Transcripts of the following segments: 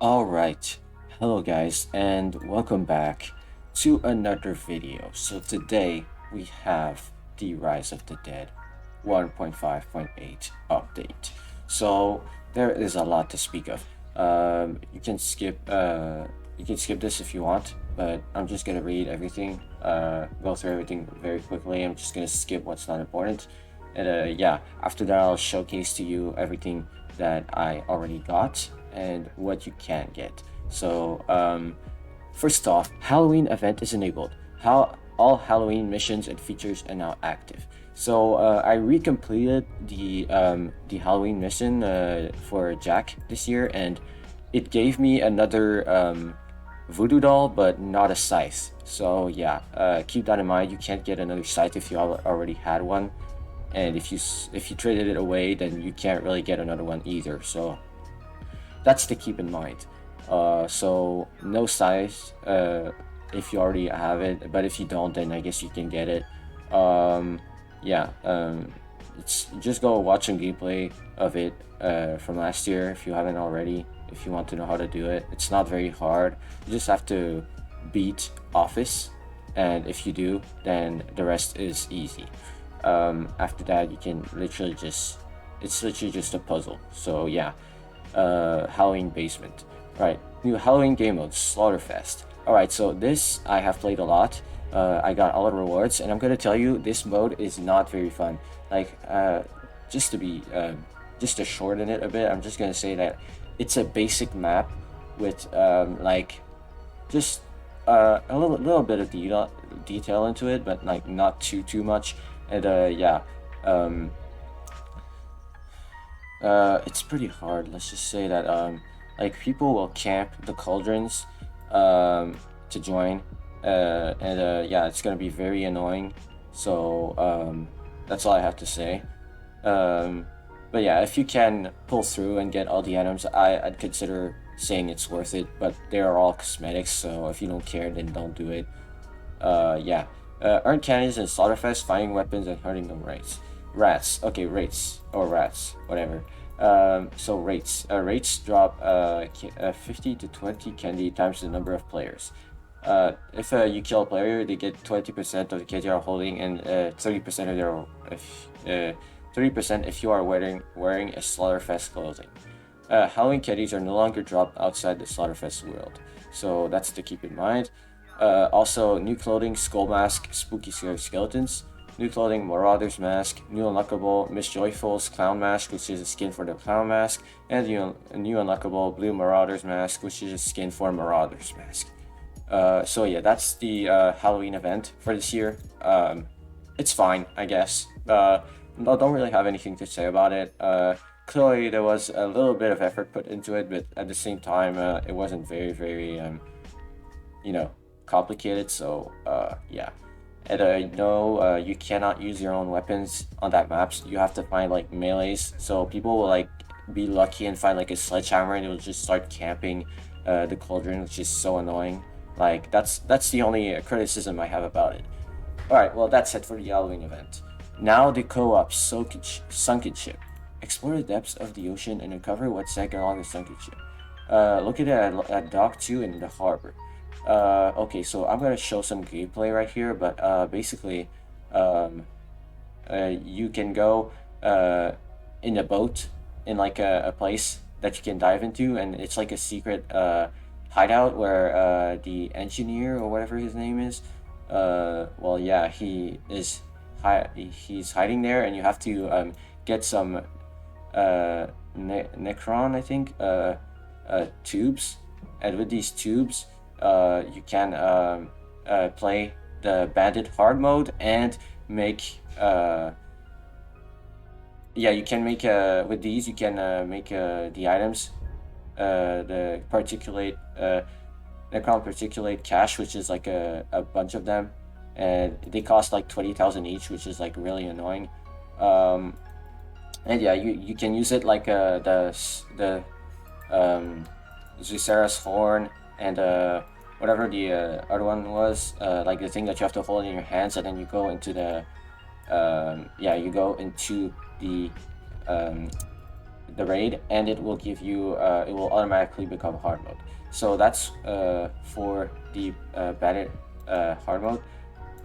Alright, hello guys, and welcome back to another video. So today we have the Rise of the Dead 1.5.8 update. So there is a lot to speak of. You can skip this if you want, but I'm just gonna read everything, go through everything very quickly. I'm just gonna skip what's not important. And yeah, after that I'll showcase to you everything that I already got and what you can get. So first off, Halloween event is enabled. How all Halloween missions and features are now active. So I recompleted the Halloween mission for Jack this year, and it gave me another voodoo doll, but not a scythe. So yeah, keep that in mind. You can't get another scythe if you already had one, and if you traded it away, then you can't really get another one either. So that's to keep in mind. So no size if you already have it, but if you don't, then I guess you can get it. Um, yeah, it's just go watch some gameplay of it from last year if you haven't already. If you want to know how to do it, it's not very hard. You just have to beat Office, and if you do, then the rest is easy. After that, you can literally just it's literally just a puzzle. So yeah, Halloween Basement. Right, new Halloween game mode, Slaughterfest. Alright, so this I have played a lot. I got all the rewards, and I'm gonna tell you, this mode is not very fun. Like, just to be, just to shorten it a bit, I'm just gonna say that it's a basic map with, like, just a little bit of detail into it, but like not too much. And yeah, um, it's pretty hard. Let's just say that like people will camp the cauldrons to join, and yeah, it's gonna be very annoying. So that's all I have to say. Um, but yeah, if you can pull through and get all the items, I'd consider saying it's worth it. But they are all cosmetics, so if you don't care, then don't do it. Yeah. Earn cannons in Slaughterfest, finding weapons and hunting them rates. Rats. Okay, rates. Or rats. Whatever. So rates. Rates drop 50 to 20 candy times the number of players. If you kill a player, they get 20% of the candy you're holding, and 30% of their if 30% if you are wearing a Slaughterfest clothing. Halloween candies are no longer dropped outside the Slaughterfest world, so that's to keep in mind. Also, new clothing, Skull Mask, Spooky Skeletons. New clothing, Marauder's Mask. New unlockable, Miss Joyful's Clown Mask, which is a skin for the Clown Mask. And a new unlockable, Blue Marauder's Mask, which is a skin for Marauder's Mask. So yeah, that's the Halloween event for this year. It's fine, I guess. No, don't really have anything to say about it. Clearly, there was a little bit of effort put into it, but at the same time, it wasn't very, you know, complicated. So yeah, and no, you cannot use your own weapons on that map. So you have to find like melees. So people will like be lucky and find like a sledgehammer, and it'll just start camping the cauldron, which is so annoying. Like that's the only criticism I have about it. All right, well that's it for the Halloween event. Now the co-op sunken ship. Explore the depths of the ocean and uncover what sank along the sunken ship. Located at Dock 2 in the harbor. Okay, so I'm gonna show some gameplay right here, but basically, um, you can go in a boat in like a place that you can dive into, and it's like a secret hideout where the engineer or whatever his name is, well, yeah, he's hiding there, and you have to get some Necron, I think, tubes, and with these tubes, you can play the Bandit hard mode and make yeah, you can make with these you can make the items, the particulate Necron particulate cache, which is like a bunch of them, and they cost like 20,000 each, which is like really annoying. Um, and yeah, you can use it like the Zucera's horn, and whatever the other one was, like the thing that you have to hold in your hands, and then you go into the yeah, you go into the um, the raid, and it will give you it will automatically become hard mode. So that's for the Bandit hard mode,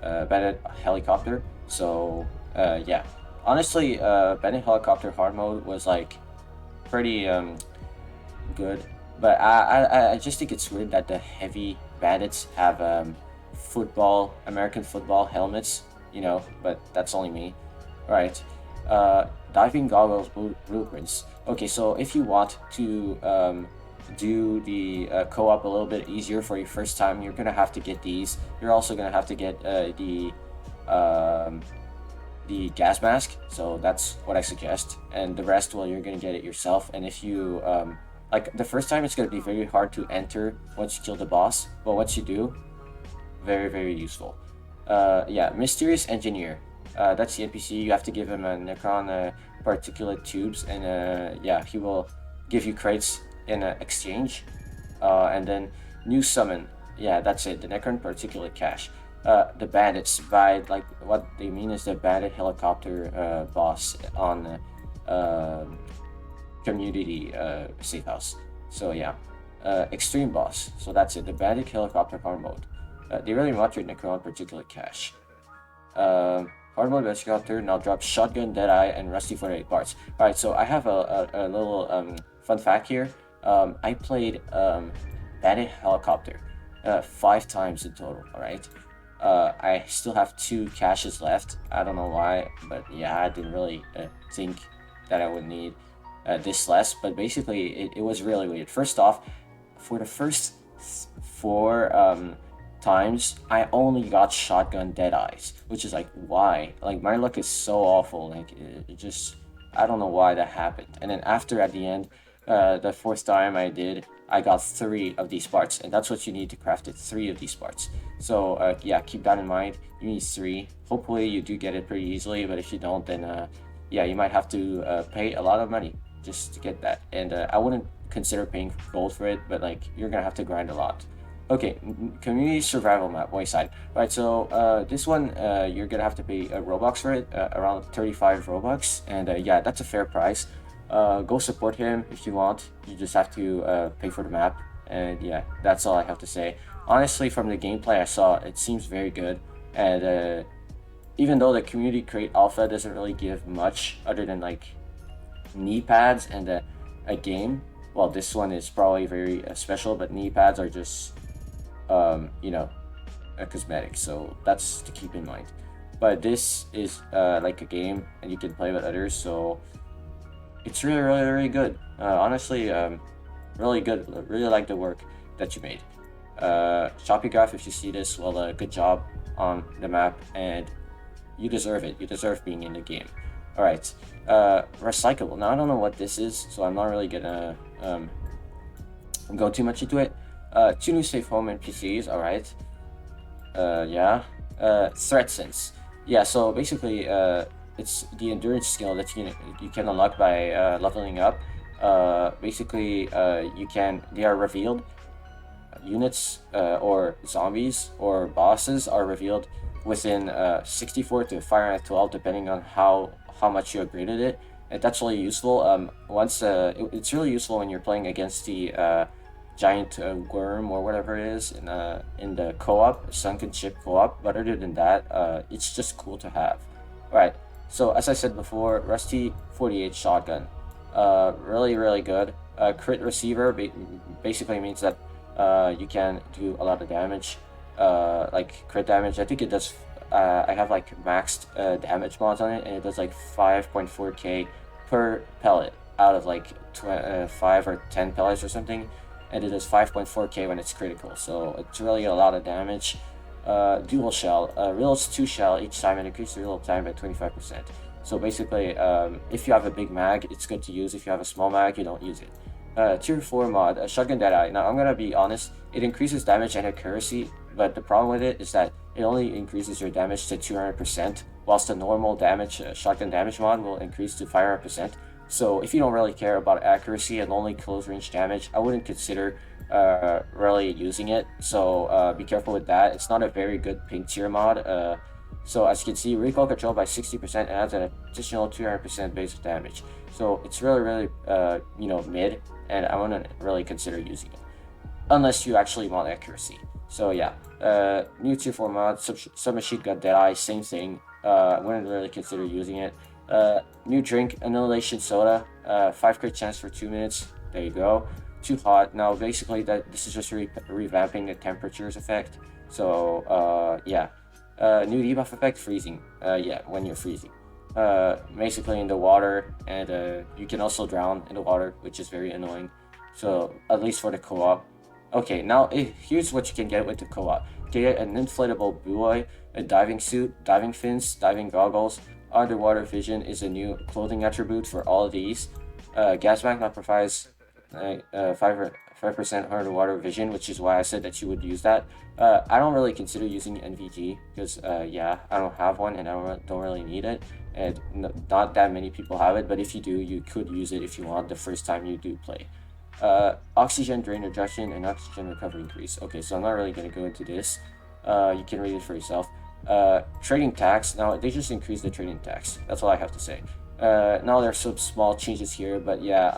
Bandit helicopter. So yeah, honestly, Bandit helicopter hard mode was like pretty good, but I just think it's weird that the heavy bandits have American football helmets, you know, but that's only me. Right. Diving goggles blueprints. Okay, so if you want to do the co-op a little bit easier for your first time, you're gonna have to get these. You're also gonna have to get um, the gas mask. So that's what I suggest, and the rest, well, you're gonna get it yourself. And if you like the first time, it's gonna be very hard to enter once you kill the boss, but once you do, very useful. Yeah, mysterious engineer. That's the NPC. You have to give him a Necron particulate tubes, and yeah, he will give you crates in exchange. And then new summon. Yeah, that's it. The Necron particulate cache. The bandits by like what they mean is the bandit helicopter boss on community safe house. So yeah, extreme boss. So that's it. The bandit helicopter hard mode. They really want your Necron particulate cache. Hard mode helicopter now drops shotgun, deadeye, and rusty 48 parts. Alright, so I have a little fun fact here. I played Bandit helicopter 5 times in total. Alright, I still have 2 caches left. I don't know why, but yeah, I didn't really think that I would need this less. But basically, it was really weird. First off, for the first 4 times, I only got shotgun deadeyes, which is like, why? Like, my luck is so awful. Like, it just, I don't know why that happened. And then after, at the end, the 4th time I got 3 of these parts, and that's what you need to craft it, 3 of these parts. So yeah, keep that in mind. You need 3. Hopefully you do get it pretty easily, but if you don't, then yeah, you might have to pay a lot of money just to get that. And I wouldn't consider paying gold for it, but like, you're gonna have to grind a lot. Okay, community survival map, Wayside. Right, so this one, you're gonna have to pay a Robux for it, around 35 Robux, and yeah, that's a fair price. Go support him if you want. You just have to pay for the map, and yeah, that's all I have to say. Honestly, from the gameplay I saw, it seems very good, and even though the community crate alpha doesn't really give much other than like knee pads and a game, well, this one is probably very special, but knee pads are just you know, a cosmetic, so that's to keep in mind. But this is like a game, and you can play with others, so it's really good. Honestly, really good. Really like the work that you made. Shopograph, if you see this, well, good job on the map, and you deserve it. You deserve being in the game. All right, recyclable. Now I don't know what this is, so I'm not really gonna go too much into it. 2 new safe home NPCs. All right. Yeah. Threat sense. Yeah. So basically, it's the endurance skill that you can unlock by leveling up. Basically, they are revealed. Units or zombies or bosses are revealed within 64 to 512, depending on how much you upgraded it, and that's really useful. It's really useful when you're playing against the giant worm or whatever it is in the co-op, sunken ship co-op. But other than that, it's just cool to have. All right. So as I said before, Rusty 48 shotgun, really good. Crit receiver basically means that you can do a lot of damage, like crit damage. I think it does. I have like maxed damage mods on it, and it does like 5.4k per pellet out of like 5 or 10 pellets or something, and it does 5.4k when it's critical. So it's really a lot of damage. Dual shell, reloads 2 shell each time and increases reload time by 25%. So basically, if you have a big mag, it's good to use. If you have a small mag, you don't use it. Tier 4 mod, shotgun deadeye. Now I'm gonna be honest, it increases damage and accuracy, but the problem with it is that it only increases your damage to 200%, whilst the normal damage, shotgun damage mod will increase to 500%. So if you don't really care about accuracy and only close range damage, I wouldn't consider really using it. So be careful with that. It's not a very good pink tier mod. So as you can see, recoil control by 60% adds an additional 200% basic damage. So it's really mid, and I wouldn't really consider using it unless you actually want accuracy. So yeah, new tier 4 mod, submachine gun Deadeye, same thing. Wouldn't really consider using it. New drink, Annihilation Soda, 5 crit chance for 2 minutes. There you go. Too hot. Now basically this is just revamping the temperatures effect. So yeah. New debuff effect, freezing. Yeah, when you're freezing. Basically in the water, and you can also drown in the water, which is very annoying. So at least for the co-op. Okay, now here's what you can get with the co-op. You can get an inflatable buoy, a diving suit, diving fins, diving goggles. Underwater vision is a new clothing attribute for all of these. Gas mask now provides 5% underwater vision, which is why I said that you would use that. I don't really consider using NVG because yeah, I don't have one and I don't really need it, and not that many people have it. But if you do, you could use it if you want the first time you do play. Oxygen drain reduction and oxygen recovery increase. Okay, so I'm not really going to go into this. You can read it for yourself. Trading tax. Now they just increased the trading tax. That's all I have to say. Now there's some small changes here, but yeah,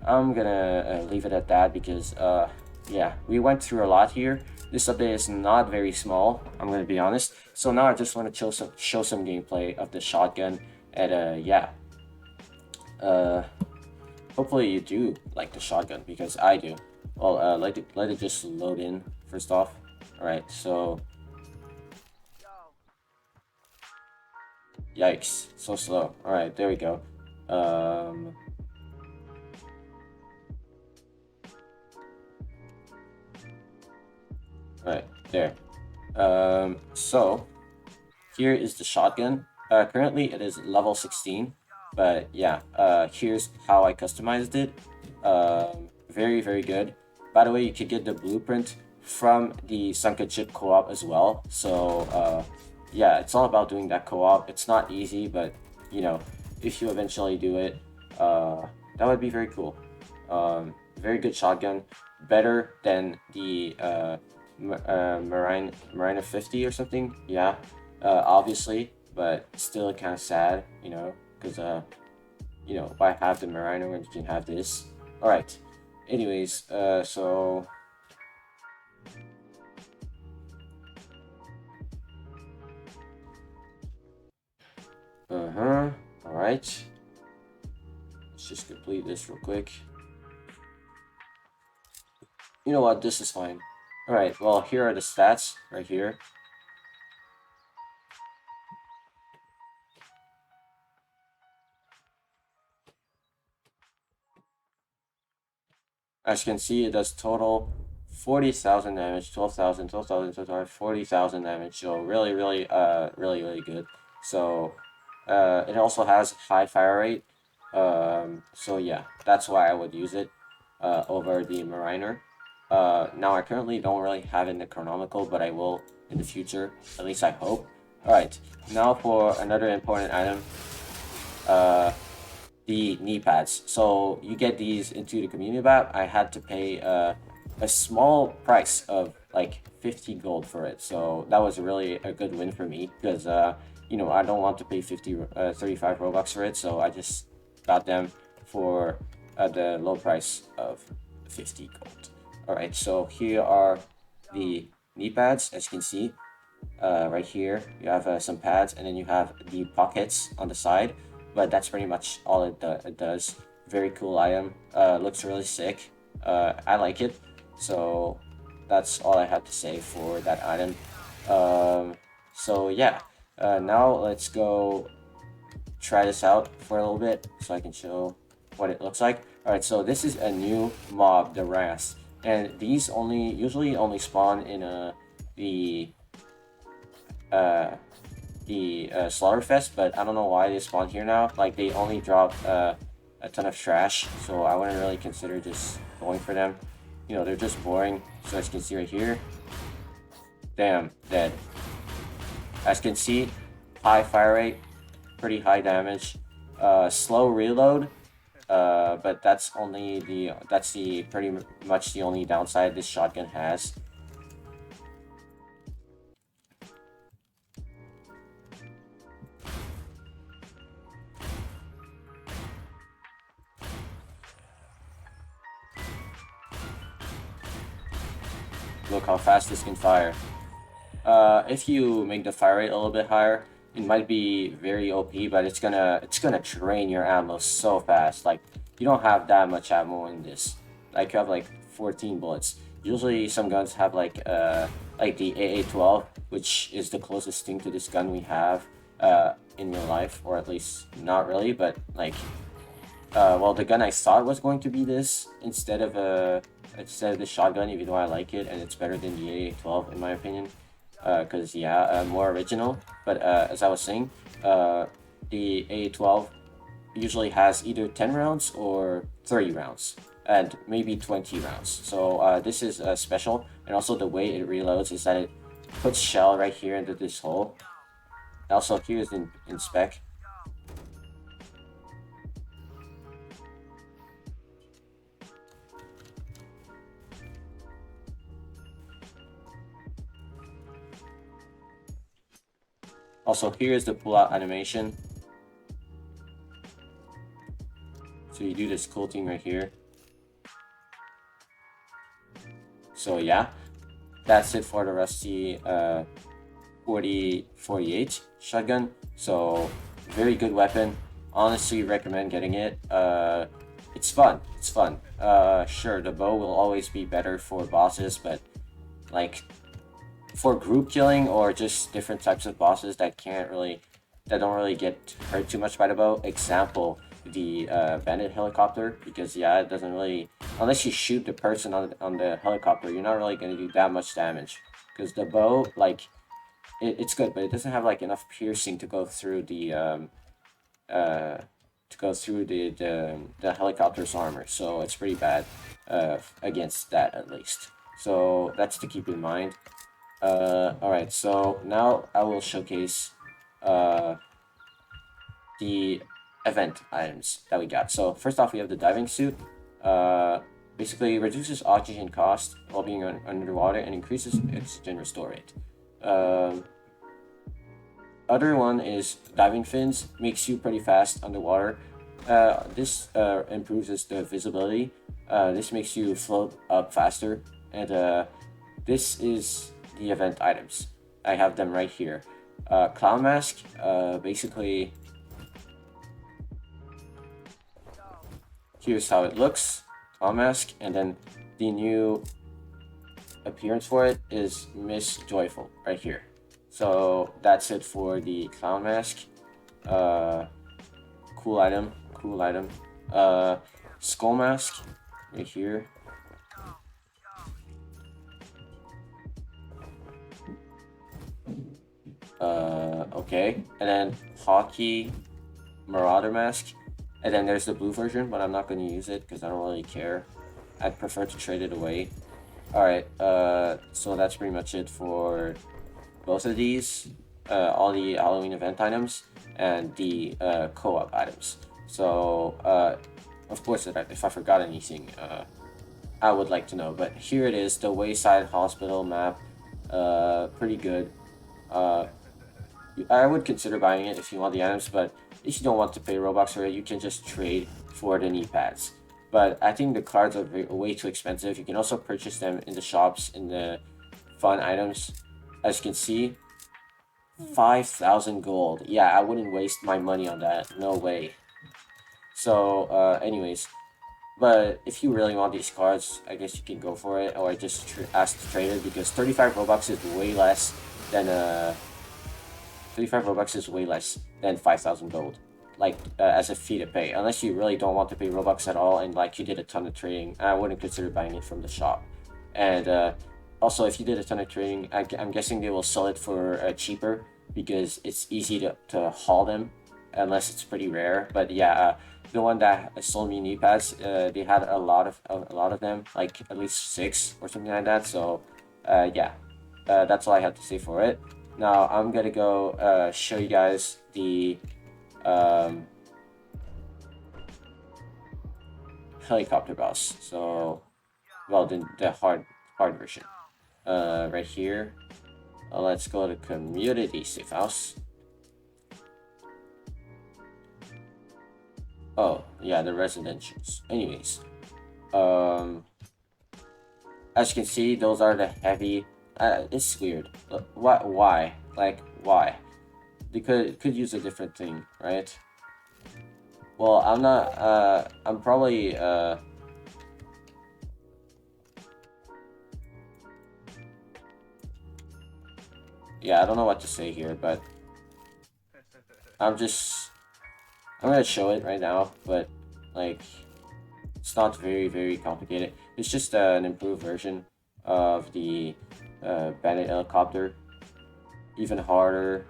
I'm gonna leave it at that because yeah, we went through a lot here. This update is not very small, I'm gonna be honest. So now I just want to show some gameplay of the shotgun, and yeah. Hopefully you do like the shotgun because I do. Well, let it just load in first off. All right, so yikes, so slow. All right, there we go. Right there. So here is the shotgun. Currently it is level 16, but yeah, here's how I customized it. Very good. By the way, you could get the blueprint from the Sunken Chip co-op as well. So yeah, it's all about doing that co-op. It's not easy, but you know, if you eventually do it, that would be very cool. Very good shotgun, better than the Marina 50 or something. Yeah, obviously, but still kind of sad, you know, because you know, why have the Marina when you can have this? All right. Anyways, so. All right. Let's just complete this real quick. You know what? This is fine. All right. Well, here are the stats right here. As you can see, it does total 40,000 damage, 12,000, 12,000, 12,000, 40,000 damage. So really good. So it also has high fire rate. So yeah, that's why I would use it over the Mariner. Now I currently don't really have it in the Chronomical, but I will in the future. At least I hope. Alright, now for another important item. The knee pads. So you get these into the community map. I had to pay a small price of like 50 gold for it. So that was really a good win for me because you know, I don't want to pay 35 Robux for it. So I just got them for the low price of 50 gold. All right, so here are the knee pads. As you can see, right here you have some pads, and then you have the pockets on the side. But that's pretty much all it does. Very cool item. Looks really sick. I like it. So that's all I have to say for that item. So yeah, now let's go try this out for a little bit so I can show what it looks like. All right, so this is a new mob, the Ras, and these usually only spawn in the Slaughterfest, but I don't know why they spawn here now. Like, they only drop a ton of trash, so I wouldn't really consider just going for them. You know, they're just boring. So as you can see right here, damn, dead. As you can see, high fire rate, pretty high damage, slow reload, but that's pretty much the only downside this shotgun has. look how fast this can fire. If you make the fire rate a little bit higher, it might be very OP, but it's gonna drain your ammo so fast. Like, you don't have that much ammo in this. Like, you have like 14 bullets. Usually some guns have like the AA-12, which is the closest thing to this gun we have in real life, or at least not really, but like well, the gun I thought was going to be this instead of the shotgun, even though I like it and it's better than the AA-12 in my opinion. Because yeah, more original. But as I was saying, the AA-12 usually has either 10 rounds or 30 rounds, and maybe 20 rounds. So this is special, and also the way it reloads is that it puts shell right here into this hole. Also, here's in spec. Also, here's the pull-out animation. So you do this cool thing right here. So yeah, that's it for the Rusty 4048 shotgun. So very good weapon. Honestly recommend getting it. It's fun. It's fun. Sure, the bow will always be better for bosses, but like for group killing or just different types of bosses that don't really get hurt too much by the bow. Example, the Bandit helicopter, because yeah, it doesn't really, unless you shoot the person on the helicopter, you're not really gonna do that much damage. Because the bow, like, it's good, but it doesn't have like enough piercing to go through the the helicopter's armor, so it's pretty bad against that at least. So that's to keep in mind. Alright, so now I will showcase the event items that we got. So first off, we have the diving suit. Basically reduces oxygen cost while being underwater and increases oxygen restore rate. Other one is diving fins, makes you pretty fast underwater. This improves the visibility. This makes you float up faster, and this is the event items. I have them right here. Clown mask, basically, here's how it looks. Clown mask, and then the new appearance for it is Miss Joyful right here. So that's it for the clown mask. Cool item, cool item. Skull mask right here. Okay, and then Hockey Marauder mask, and then there's the blue version, but I'm not going to use it because I don't really care. I'd prefer to trade it away. Alright, so that's pretty much it for both of these, all the Halloween event items and the co-op items. So, of course, if I forgot anything, I would like to know. But here it is, the Wayside Hospital map. Pretty good. I would consider buying it if you want the items, but if you don't want to pay Robux for it, you can just trade for the knee pads. But I think the cards are way too expensive. You can also purchase them in the shops in the fun items. As you can see, 5,000 gold. Yeah, I wouldn't waste my money on that. No way. So, anyways, but if you really want these cards, I guess you can go for it, or just ask to trade it, because 35 Robux is way less than 35 Robux is way less than 5,000 gold, like as a fee to pay. Unless you really don't want to pay Robux at all and like you did a ton of trading, I wouldn't consider buying it from the shop. And also, if you did a ton of trading, I'm guessing they will sell it for cheaper because it's easy to haul them, unless it's pretty rare. But yeah, the one that sold me knee pads, they had a lot of them, like at least 6 or something like that. So yeah, that's all I have to say for it. Now I'm gonna go show you guys the helicopter boss. So, well, the hard version. Right here. Let's go to community safe house. Oh yeah, the residentials. Anyways, as as you can see, those are the heavy. It's weird. Why? Like, why? They could use a different thing, right? Well, I'm not. I'm probably. Yeah, I don't know what to say here, but I'm just. I'm gonna show it right now, but like, it's not very complicated. It's just an improved version of the Bandit helicopter. Even harder.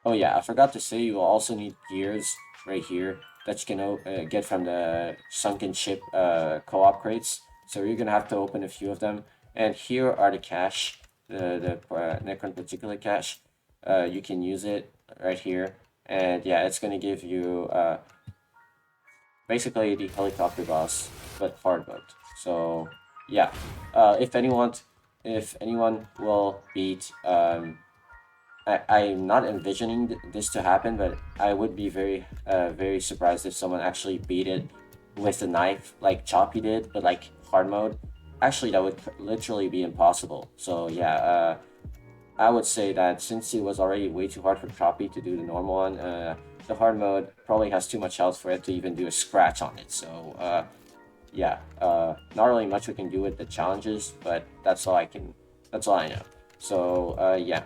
Oh yeah, I forgot to say you will also need gears right here that you can get from the sunken ship co-op crates. So you're gonna have to open a few of them. And here are the cache, the Necron particular cache. You can use it right here, and yeah, it's gonna give you basically the helicopter boss, but hard mode. So yeah, if anyone will beat I'm not envisioning this to happen, but I would be very surprised if someone actually beat it with the knife like Choppy did, but like hard mode. Actually, that would literally be impossible. So yeah, I would say that since it was already way too hard for Choppy to do the normal one, the hard mode probably has too much health for it to even do a scratch on it. So yeah, not really much we can do with the challenges, but that's all I can. That's all I know. So yeah.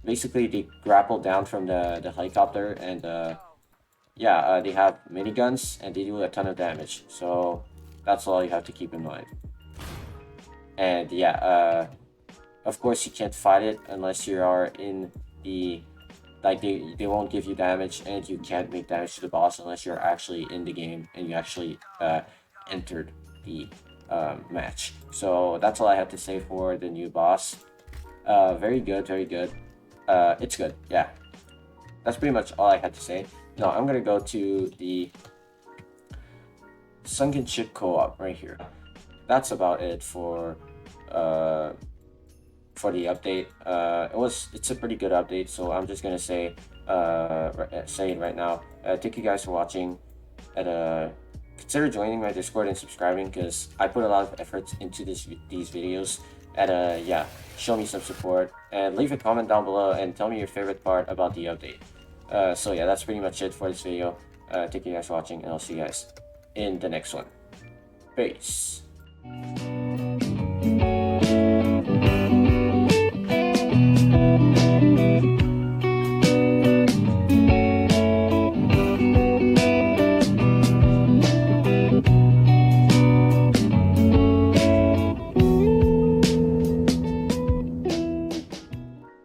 Basically they grapple down from the helicopter, and yeah, they have miniguns and they do a ton of damage. So that's all you have to keep in mind. And yeah, of course you can't fight it unless you are in the like they won't give you damage, and you can't make damage to the boss unless you're actually in the game and you actually entered the match. So that's all I have to say for the new boss. Very good, very good. It's good, yeah. That's pretty much all I had to say. Now I'm gonna go to the Sunken Ship Co-op right here. That's about it for the update. It's a pretty good update, so I'm just gonna say it right now. Thank you guys for watching, and consider joining my Discord and subscribing, because I put a lot of effort into these videos. And yeah, show me some support and leave a comment down below and tell me your favorite part about the update. So yeah, that's pretty much it for this video. Thank you guys for watching, and I'll see you guys in the next one. Peace.